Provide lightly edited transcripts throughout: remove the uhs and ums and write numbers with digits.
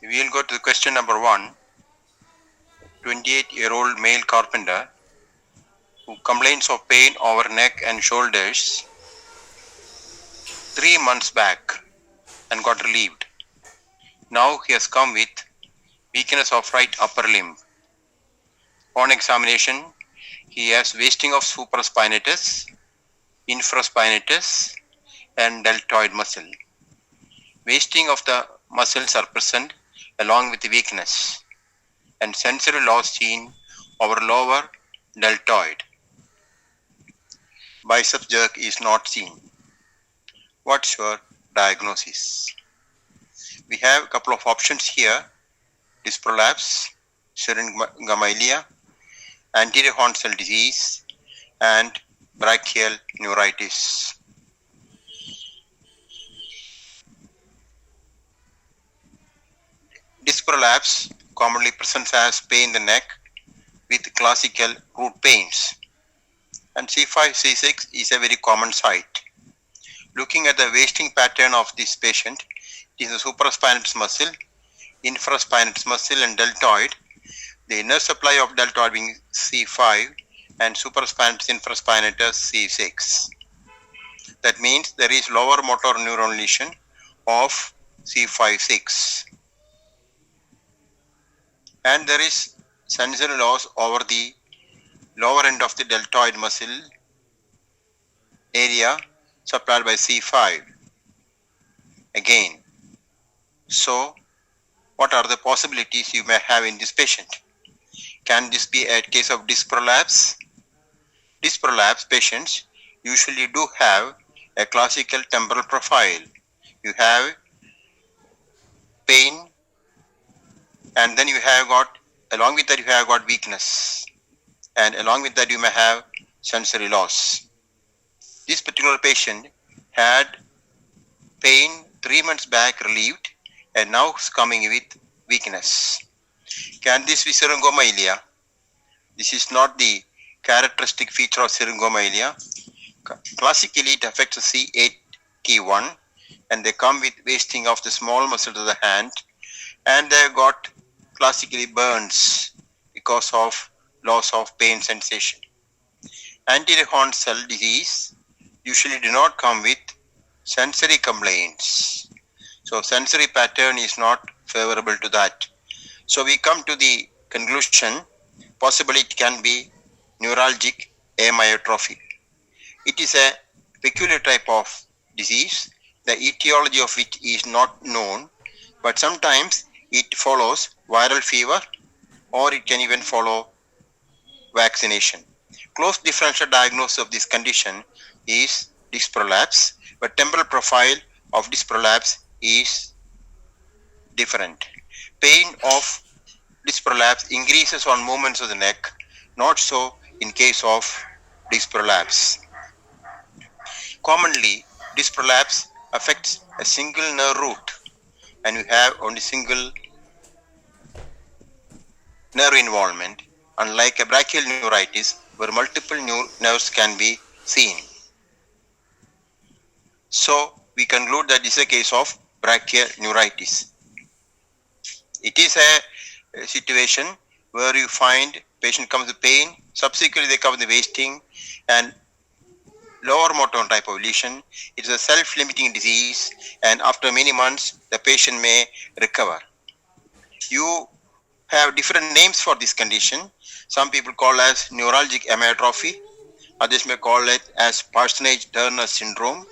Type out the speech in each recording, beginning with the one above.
We will go to the question number 1. 28-year-old male carpenter who complains of pain over neck and shoulders 3 months back and got relieved. Now he has come with weakness of right upper limb. On examination, he has wasting of supraspinatus, infraspinatus and deltoid muscle. Wasting of the muscles are present along with the weakness and sensory loss seen over lower deltoid. Bicep jerk is not seen. What's your diagnosis? We have a couple of options here: disc prolapse, syringomyelia, anterior horn cell disease, and brachial neuritis. Disc prolapse commonly presents as pain in the neck with classical root pains, and C5, C6 is a very common site. Looking at the wasting pattern of this patient, it is the supraspinatus muscle, infraspinatus muscle and deltoid. The inner supply of deltoid being C5 and supraspinatus infraspinatus C6. That means there is lower motor neuron lesion of C5-6. And there is sensory loss over the lower end of the deltoid muscle area supplied by C5 again. So, what are the possibilities you may have in this patient? Can this be a case of disc prolapse? Disc prolapse patients usually do have a classical temporal profile. You have pain, and then you have got, along with that you have got weakness, and along with that you may have sensory loss. This particular patient had pain 3 months back relieved and now is coming with weakness. Can this be syringomyelia? This is not the characteristic feature of syringomyelia. Classically it affects the C8-T1 and they come with wasting of the small muscles of the hand, and they got classically burns because of loss of pain sensation. Anterior horn cell disease usually do not come with sensory complaints. So sensory pattern is not favorable to that. So we come to the conclusion, possibly it can be neuralgic amyotrophy. It is a peculiar type of disease, the etiology of which is not known, but sometimes it follows viral fever or it can even follow vaccination. Close differential diagnosis of this condition is disc prolapse, but temporal profile of disc prolapse is different. Pain of disc prolapse increases on movements of the neck, not so in case of disc prolapse. Commonly, disc prolapse affects a single nerve root and you have only single nerve involvement, unlike a brachial neuritis where multiple nerves can be seen. So, we conclude that this is a case of brachial neuritis. It is a situation where you find patient comes with pain, subsequently they come with wasting and lower motor type of lesion. It is a self-limiting disease and after many months the patient may recover. You have different names for this condition. Some people call as neuralgic amyotrophy, others may call it as Parsonage-Turner syndrome.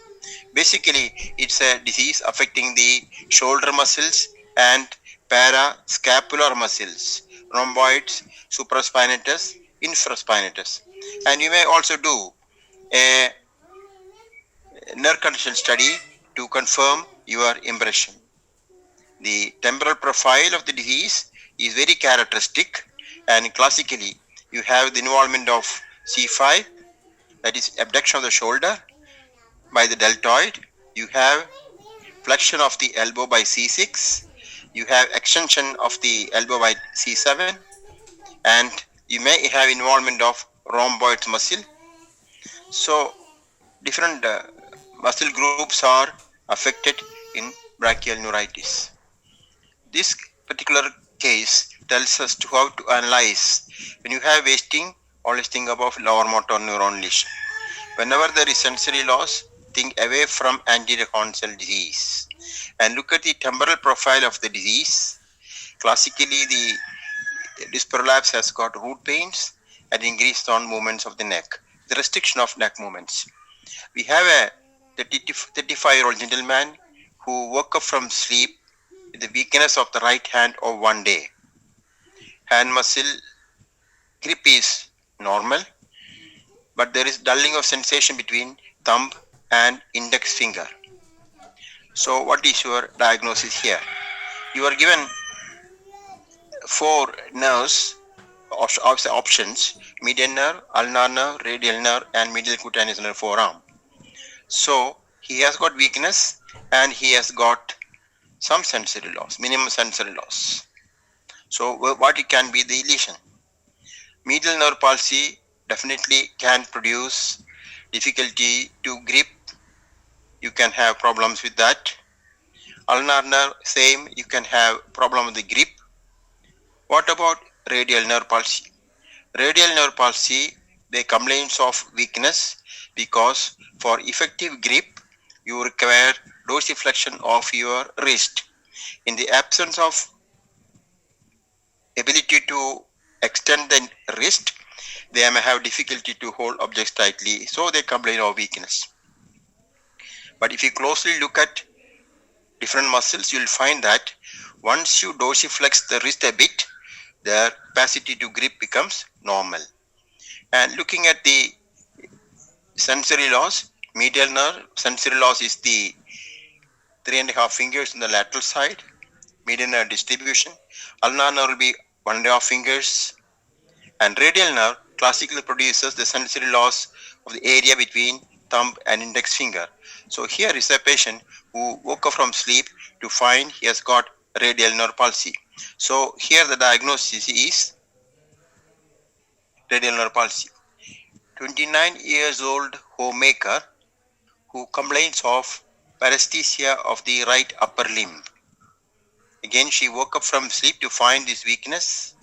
Basically, it's a disease affecting the shoulder muscles and parascapular muscles, rhomboids, supraspinatus, infraspinatus. And you may also do a nerve condition study to confirm your impression. The temporal profile of the disease is very characteristic, and classically you have the involvement of C5, that is abduction of the shoulder by the deltoid. You have flexion of the elbow by C6. You have extension of the elbow by C7, and you may have involvement of rhomboid muscle. So different muscle groups are affected in brachial neuritis. This particular case tells us to how to analyze. When you have wasting, always think about lower motor neuron lesion. Whenever there is sensory loss, think away from anterior horn cell disease and look at the temporal profile of the disease. Classically, the disc prolapse has got root pains and increased on movements of the neck, the restriction of neck movements. We have a 35-year-old gentleman who woke up from sleep with the weakness of the right hand of one day. Hand muscle grip is normal, but there is dulling of sensation between thumb and index finger. So what is your diagnosis here? You are given 4 nerves options: median nerve, ulnar nerve, radial nerve, and medial cutaneous nerve forearm. So he has got weakness and he has got some sensory loss, minimum sensory loss. So what it can be the lesion? Medial nerve palsy definitely can produce difficulty to grip. You can have problems with that. Ulnar nerve, same, you can have problem with the grip. What about radial nerve palsy? Radial nerve palsy, they complains of weakness because for effective grip, you require dorsiflexion of your wrist. In the absence of ability to extend the wrist, they may have difficulty to hold objects tightly, so they complain of weakness. But if you closely look at different muscles, you will find that once you dorsiflex the wrist a bit, their capacity to grip becomes normal. And looking at the sensory loss, medial nerve sensory loss is the 3.5 fingers in the lateral side, median nerve distribution. Ulnar nerve will be 1.5 fingers, and radial nerve classically produces the sensory loss of the area between thumb and index finger. So here is a patient who woke up from sleep to find he has got radial nerve palsy. So here the diagnosis is radial nerve palsy. 29 years old homemaker who complains of paresthesia of the right upper limb. Again, she woke up from sleep to find this weakness,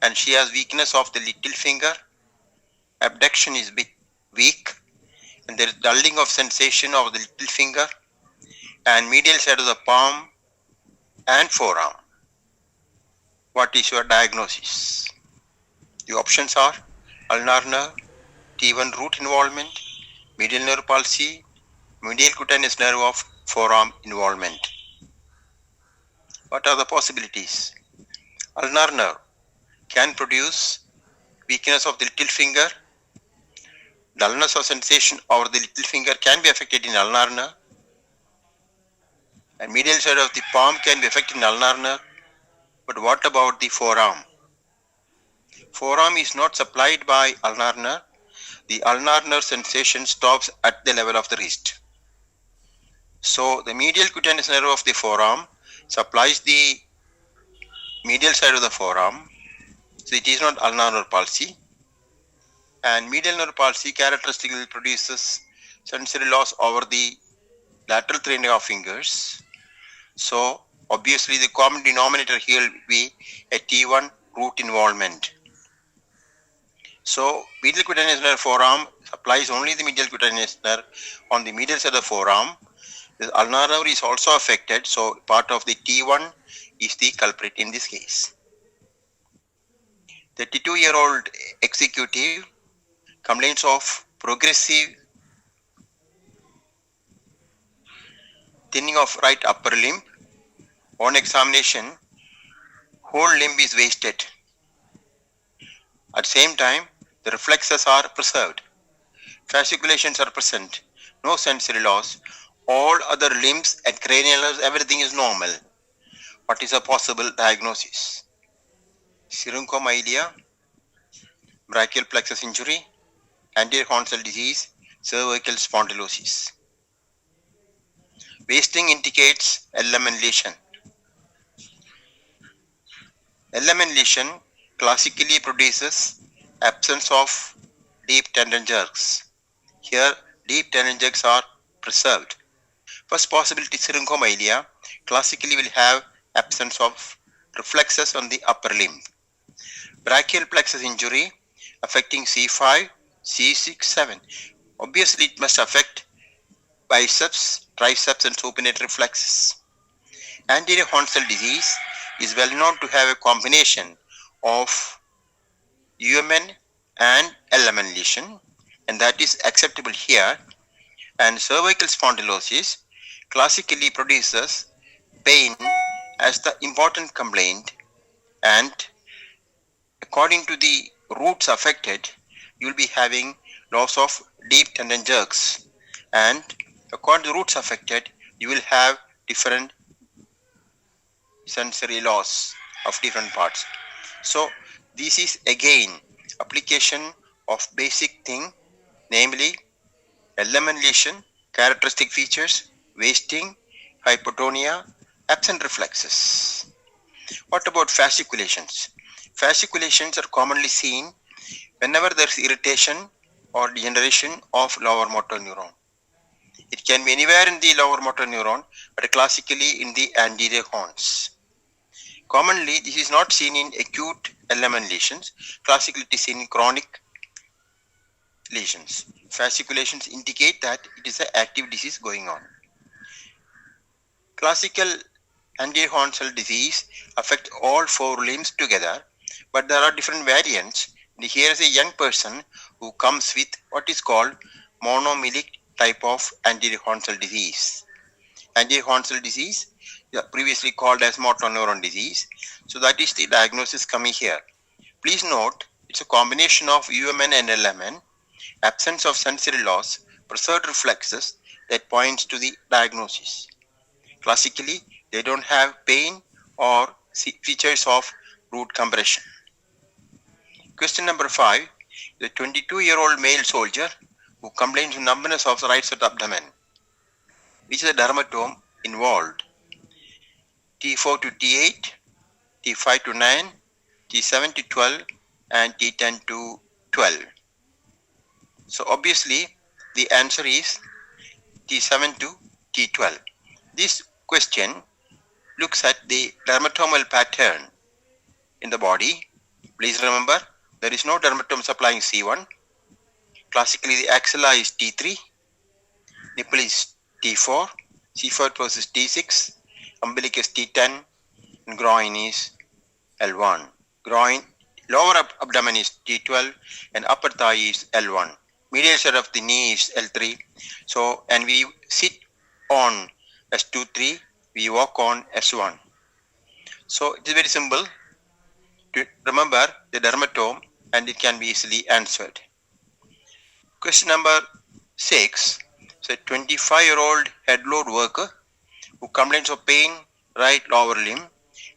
and she has weakness of the little finger. Abduction is bit weak, and there is dulling of sensation of the little finger and medial side of the palm and forearm. What is your diagnosis? The options are ulnar nerve, T1 root involvement, medial nerve palsy, medial cutaneous nerve of forearm involvement. What are the possibilities? Ulnar nerve can produce weakness of the little finger. Dullness of sensation over the little finger can be affected in ulnar nerve, and medial side of the palm can be affected in ulnar nerve. But what about the forearm? Forearm is not supplied by ulnar nerve. The ulnar nerve sensation stops at the level of the wrist. So the medial cutaneous nerve of the forearm supplies the medial side of the forearm. So it is not ulnar nerve palsy. And medial nerve palsy characteristically produces sensory loss over the lateral 3.5 fingers. So obviously the common denominator here will be a T1 root involvement. So medial cutaneous nerve forearm supplies only the medial cutaneous nerve on the medial side of the forearm. The ulnar nerve is also affected, so part of the T1 is the culprit in this case. 32-year-old executive complains of progressive thinning of right upper limb. On examination, whole limb is wasted. At the same time, the reflexes are preserved. Fasciculations are present. No sensory loss. All other limbs and cranial nerves, everything is normal. What is a possible diagnosis? Syringomyelia, brachial plexus injury, anterior horn cell disease, cervical spondylosis. Wasting indicates LMN lesion. LMN lesion classically produces absence of deep tendon jerks. Here, deep tendon jerks are preserved. First possibility, syringomyelia classically will have absence of reflexes on the upper limb. Brachial plexus injury affecting C5, C6, 7. Obviously, it must affect biceps, triceps, and supinator reflexes. Anterior horn cell disease is well known to have a combination of UMN and LMN lesion, and that is acceptable here. And cervical spondylosis classically produces pain as the important complaint, and according to the roots affected, you will be having loss of deep tendon jerks, and according to the roots affected, you will have different sensory loss of different parts. So this is again application of basic thing, namely LMN lesion, characteristic features, wasting, hypotonia, absent reflexes. What about fasciculations? Fasciculations are commonly seen whenever there is irritation or degeneration of lower motor neuron. It can be anywhere in the lower motor neuron, but classically in the anterior horns. Commonly, this is not seen in acute LMN lesions. Classically, it is seen in chronic lesions. Fasciculations indicate that it is an active disease going on. Classical anterior horn cell disease affects all four limbs together, but there are different variants. Here is a young person who comes with what is called monomelic type of anterior horn cell disease. Anterior horn cell disease, previously called as motor neuron disease. So that is the diagnosis coming here. Please note, it's a combination of UMN and LMN, absence of sensory loss, preserved reflexes that points to the diagnosis. Classically, they don't have pain or features of root compression. Question number 5. The 22-year-old male soldier who complains of numbness of the right side abdomen. Which is the dermatome involved? T4 to T8, T5 to 9, T7 to 12, and T10 to 12. So obviously the answer is T7 to T12. This question looks at the dermatomal pattern in the body. Please remember, there is no dermatome supplying C1. Classically, the axilla is T3, nipple is T4, C4 versus T6, umbilicus T10, and groin is L1. Groin, lower abdomen is T12, and upper thigh is L1. Medial side of the knee is L3. So, and we sit on S23, we walk on S1. So, it is very simple to remember the dermatome, and it can be easily answered. Question number 6. So, 25-year-old head load worker who complains of pain, right lower limb,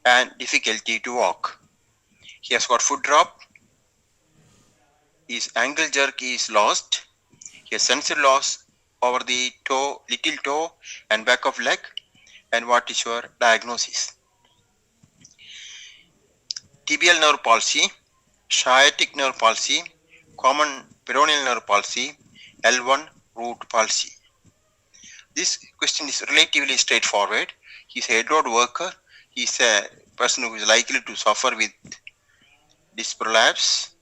and difficulty to walk. He has got foot drop. His ankle jerk is lost. He has sensory loss over the toe, little toe, and back of leg. And what is your diagnosis? Tibial nerve palsy, sciatic nerve palsy, common peroneal nerve palsy, L1 root palsy. This question is relatively straightforward. He is a head load worker. He is a person who is likely to suffer with disc prolapse.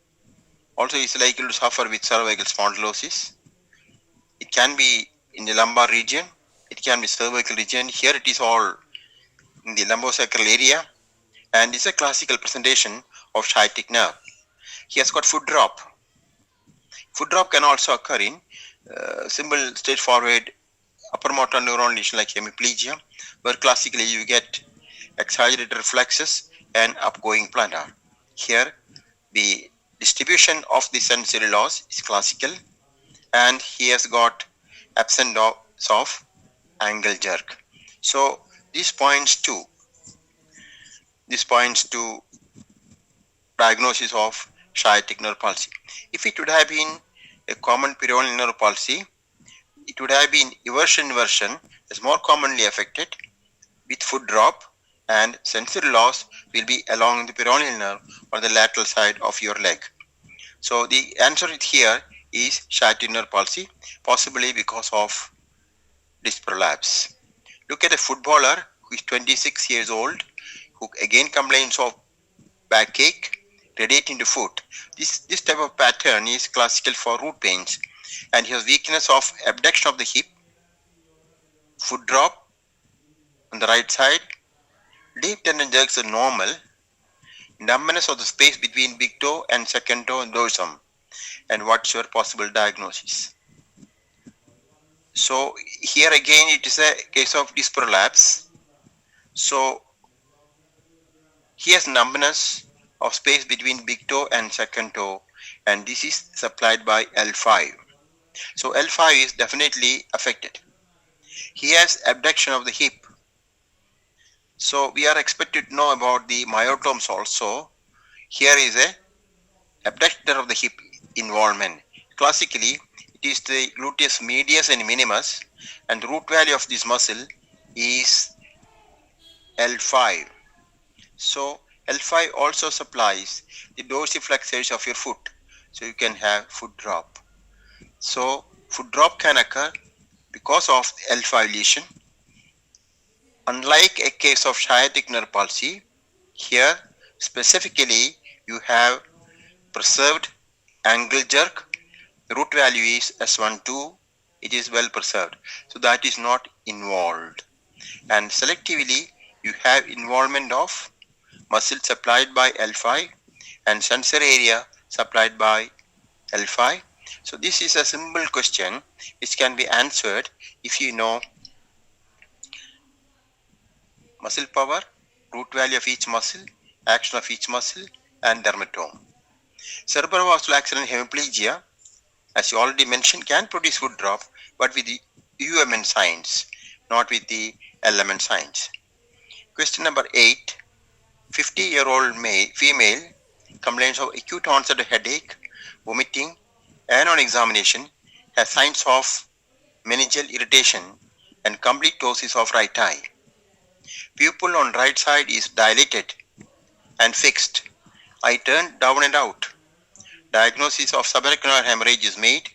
Also, he is likely to suffer with cervical spondylosis. It can be in the lumbar region. It can be cervical region. Here it is all in the lumbosacral area, and it's a classical presentation of sciatic nerve. He has got foot drop. Foot drop can also occur in simple, straightforward upper motor neuron lesion like hemiplegia, where classically you get exaggerated reflexes and upgoing plantar. Here, the distribution of the sensory loss is classical, and he has got absence of ankle jerk. So this points to diagnosis of sciatic nerve palsy. If it would have been a common peroneal nerve palsy, it would have been eversion is more commonly affected with foot drop, and sensory loss will be along the peroneal nerve on the lateral side of your leg. So the answer here is sciatic nerve palsy, possibly because of disc prolapse. Look at a footballer who is 26 years old, who again complains of backache radiating to foot. This type of pattern is classical for root pains, and he has weakness of abduction of the hip, foot drop on the right side, deep tendon jerks are normal, numbness of the space between big toe and second toe and dorsum. And what's your possible diagnosis? So here again it is a case of disc prolapse. So he has numbness of space between big toe and second toe, and this is supplied by L5. So L5 is definitely affected. He has abduction of the hip. So we are expected to know about the myotomes also. Here is a abductor of the hip involvement. Classically, it is the gluteus medius and minimus, and the root value of this muscle is L5. So L5 also supplies the dorsiflexors of your foot, so you can have foot drop. So foot drop can occur because of L5 lesion. Unlike a case of sciatic nerve palsy, here specifically you have preserved angle jerk. The root value is S12. It is well preserved, so that is not involved. And selectively you have involvement of muscle supplied by L5 and sensor area supplied by L5. So this is a simple question which can be answered if you know muscle power, root value of each muscle, action of each muscle, and dermatome. Cerebrovascular accident hemiplegia, as you already mentioned, can produce foot drop, but with the UMN signs, not with the LMN signs. Question number 8. 50-year-old female complains of acute onset headache, vomiting, and on examination has signs of meningeal irritation and complete ptosis of right eye. Pupil on right side is dilated and fixed. Eye turned down and out. Diagnosis of subarachnoid hemorrhage is made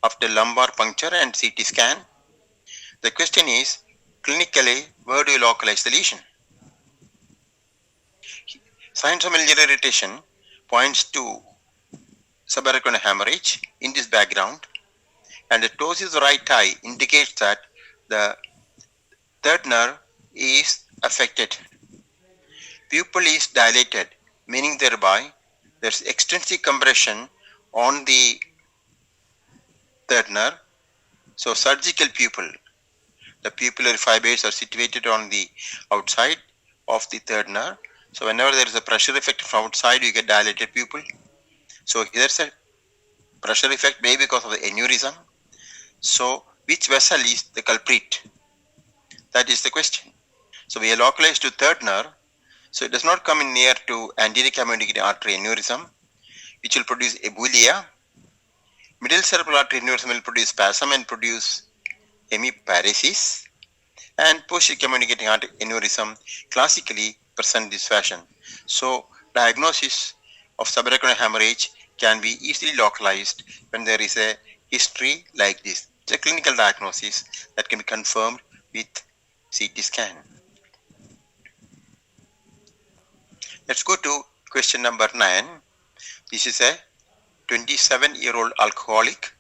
after lumbar puncture and CT scan. The question is, clinically, where do you localize the lesion? Signs of meningeal irritation points to subarachnoid hemorrhage in this background, and the ptosis of the right eye indicates that the third nerve is affected. Pupil is dilated, meaning thereby there is extensive compression on the third nerve. So surgical pupil, the pupillary fibers are situated on the outside of the third nerve. So whenever there is a pressure effect from outside, you get dilated pupil. So there's a pressure effect maybe because of the aneurysm. So which vessel is the culprit? That is the question. So we are localized to third nerve. So it does not come in near to anterior communicating artery aneurysm, which will produce ebulia. Middle cerebral artery aneurysm will produce spasm and produce hemiparesis. And posterior communicating artery aneurysm classically present this fashion. So diagnosis of subarachnoid hemorrhage can be easily localized when there is a history like this. It's a clinical diagnosis that can be confirmed with CT scan. Let's go to question number 9. This is a 27-year-old alcoholic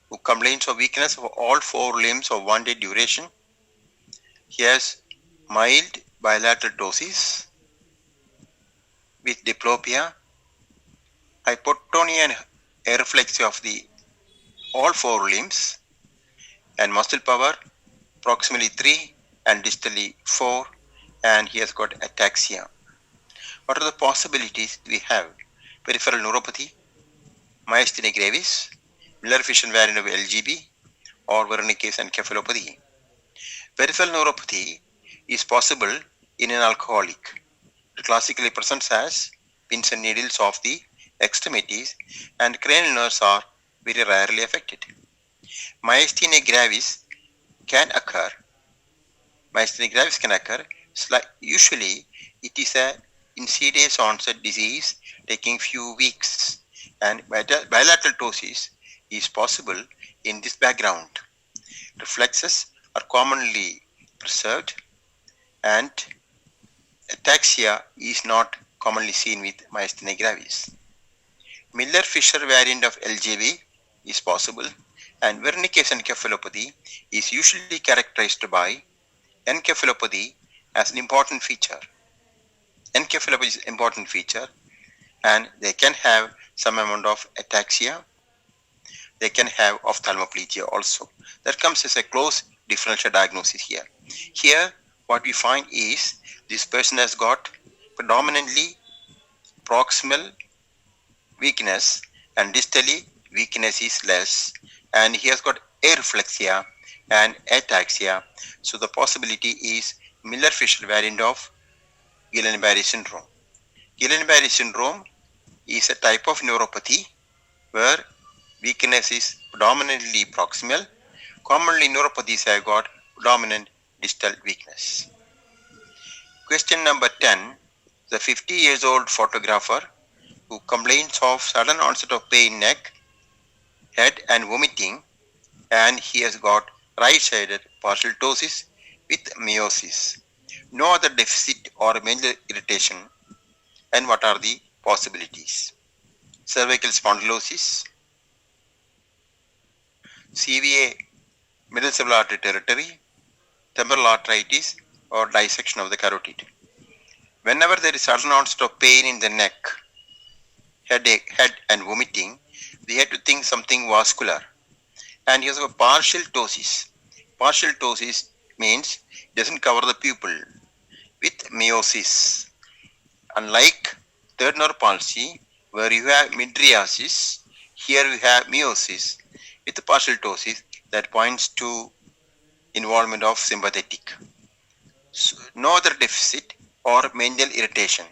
who complains of weakness of all 4 limbs of 1 day duration. He has mild bilateral ptosis with diplopia, hypotonia and areflexia of the all 4 limbs, and muscle power proximally 3 and distally 4, and he has got ataxia. What are the possibilities we have? Peripheral neuropathy, myasthenia gravis, Miller-Fisher variant of LGB, or Wernicke's encephalopathy. Peripheral neuropathy is possible in an alcoholic. It classically presents as pins and needles of the extremities, and cranial nerves are very rarely affected. Myasthenia gravis can occur. Usually it is a insidious onset disease taking few weeks, and bilateral ptosis is possible in this background. Reflexes are commonly preserved, and ataxia is not commonly seen with myasthenia gravis. Miller-Fisher variant of LGV is possible, and Wernicke's encephalopathy is usually characterized by encephalopathy as an important feature. Encephalopathy is an important feature, and they can have some amount of ataxia. They can have ophthalmoplegia also. That comes as a close differential diagnosis here. Here, what we find is this person has got predominantly proximal weakness and distally weakness is less, and he has got areflexia and ataxia. So the possibility is Miller-Fisher variant of Guillain-Barré syndrome. Guillain-Barré syndrome is a type of neuropathy where weakness is predominantly proximal. Commonly neuropathies have got predominant distal weakness. Question number 10. The 50 years old photographer who complains of sudden onset of pain in neck, head and vomiting, and he has got right-sided partial ptosis with meiosis. No other deficit or major irritation, and what are the possibilities? Cervical spondylosis, CVA middle cerebral artery territory, temporal arteritis or dissection of the carotid. Whenever there is sudden onset of pain in the neck, headache, head and vomiting, we have to think something vascular. And he has a partial ptosis. Partial ptosis means it doesn't cover the pupil with meiosis. Unlike third nerve palsy, where you have mydriasis, here we have meiosis with partial ptosis that points to involvement of sympathetic. So, no other deficit or mental irritation.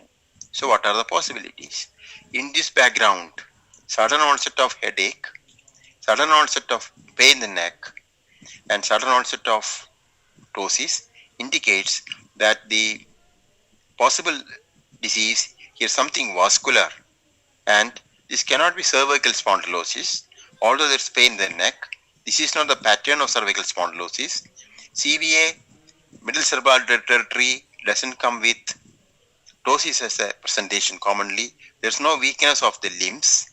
So what are the possibilities? In this background, sudden onset of headache, sudden onset of pain in the neck, and sudden onset of ptosis indicates that the possible disease here is something vascular, and this cannot be cervical spondylosis. Although there is pain in the neck, this is not the pattern of cervical spondylosis. CVA middle cerebral territory doesn't come with ptosis as a presentation commonly. There is no weakness of the limbs.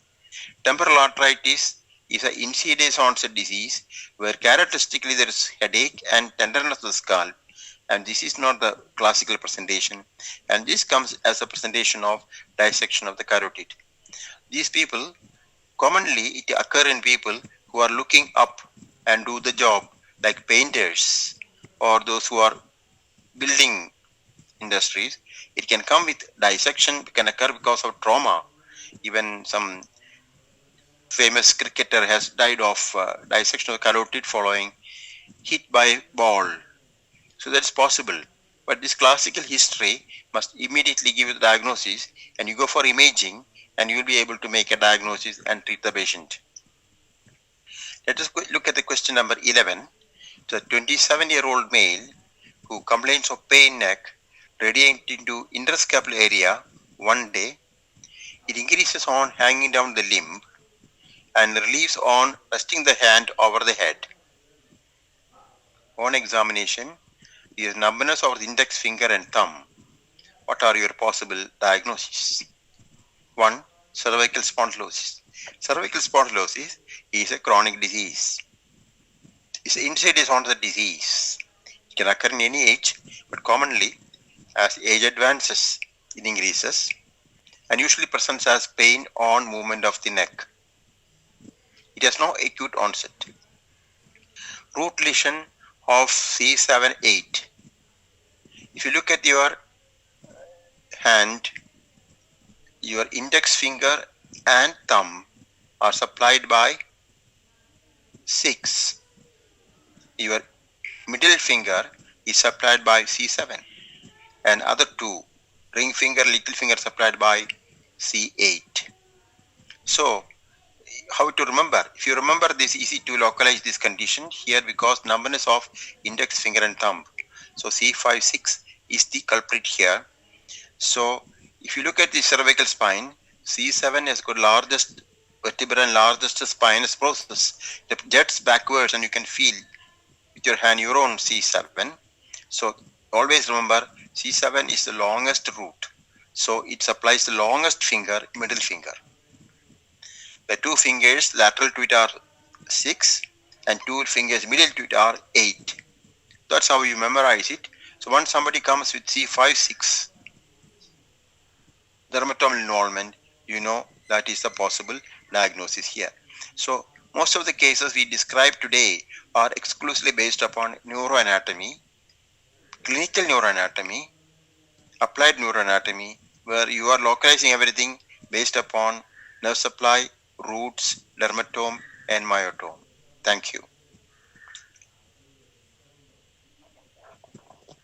Temporal arteritis is an insidious onset disease where characteristically there is headache and tenderness of the scalp, and this is not the classical presentation, and this comes as a presentation of dissection of the carotid. These people, commonly it occur in people who are looking up and do the job like painters or those who are building industries. It can come with dissection, can occur because of trauma. Even some famous cricketer has died of dissection of the carotid following hit by ball. So that's possible. But this classical history must immediately give you the diagnosis, and you go for imaging and you will be able to make a diagnosis and treat the patient. Let us look at the question number 11. The 27-year-old male who complains of pain neck radiating into interscapular area one day, it increases on hanging down the limb and relieves on resting the hand over the head. On examination, there is numbness of the index finger and thumb. What are your possible diagnoses? 1. Cervical spondylosis. Cervical spondylosis is a chronic disease. It's an insidious onset of the disease. It can occur in any age, but commonly as age advances, it increases and usually presents as pain on movement of the neck. It has no acute onset. Root lesion of C7-8. If you look at your hand, your index finger and thumb are supplied by 6. Your middle finger is supplied by C7, and other two, ring finger, little finger, supplied by C8. So, how to remember? If you remember this, easy to localize this condition here because numbness of index finger and thumb. So C5-6 is the culprit here. So if you look at the cervical spine, C7 has got largest vertebra and largest spinous process. It jets backwards and you can feel with your hand your own C7. So always remember C7 is the longest root. So it supplies the longest finger, middle finger. The two fingers lateral to it are 6 and two fingers middle to it are 8. That's how you memorize it. So once somebody comes with C5, 6 dermatomal involvement, you know that is the possible diagnosis here. So most of the cases we describe today are exclusively based upon neuroanatomy, clinical neuroanatomy, applied neuroanatomy, where you are localizing everything based upon nerve supply, roots, dermatome, and myotome. Thank you.